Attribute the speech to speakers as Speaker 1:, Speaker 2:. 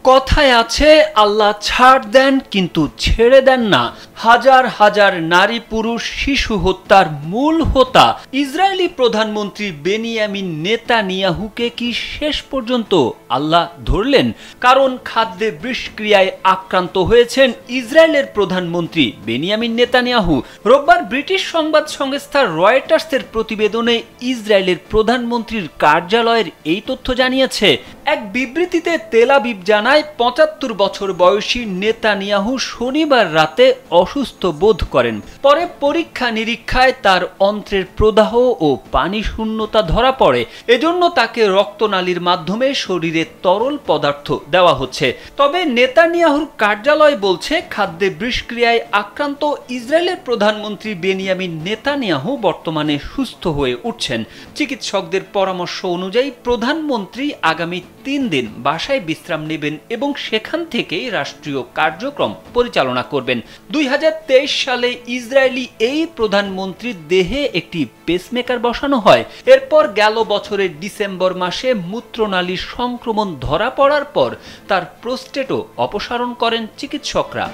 Speaker 1: কথায় আছে আল্লাহ ছাড় দেন কিন্তু ছেড়ে দেন না। হাজার হাজার নারী পুরুষ শিশু হত্যার মূল হোতা ইসরায়েলি প্রধানমন্ত্রী বেনিয়ামিন নেতানিয়াহুকে কি শেষ পর্যন্ত আল্লাহ ধরলেন? কারণ খাদ্যে বিষক্রিয়ায় আক্রান্ত হয়েছেন ইসরায়েলের প্রধানমন্ত্রী বেনিয়ামিন নেতানিয়াহু। রোববার ব্রিটিশ সংবাদ সংস্থা রয়টার্সের প্রতিবেদনে ইসরায়েলের প্রধানমন্ত্রীর কার্যালয়ের এই তথ্য জানিয়েছে। এক বিবৃতিতে তেল আবিব জানায় ৭৫ বছর বয়সী নেতানিয়াহু শনিবার রাতে অসুস্থ বোধ করেন। পরে পরীক্ষা নিরীক্ষায় তার অন্ত্রের প্রদাহ ও পানি শূন্যতা ধরা পড়ে। এজন্য তাকে রক্তনালীর মাধ্যমে শরীরে তরল পদার্থ দেওয়া হচ্ছে। তবে নেতানিয়াহুর কার্যালয় বলছে খাদ্যে বিষক্রিয়ায় আক্রান্ত ইসরায়েলের প্রধানমন্ত্রী বেনিয়ামিন নেতানিয়াহু বর্তমানে সুস্থ হয়ে উঠছেন। চিকিৎসকদের পরামর্শ অনুযায়ী প্রধানমন্ত্রী আগামী ৩ দিন বাসায় বিশ্রাম নেবেন এবং সেখান থেকেই রাষ্ট্রীয় কার্যক্রম পরিচালনা করবেন। ২০২৩ সালে ইসরায়েলি এই প্রধানমন্ত্রীর দেহে একটি পেসমেকার বসানো হয়। এরপর গেল বছরের ডিসেম্বর মাসে মূত্রনালীর সংক্রমণ ধরা পড়ার পর তার প্রোস্টেটও অপসারণ করেন চিকিৎসকরা।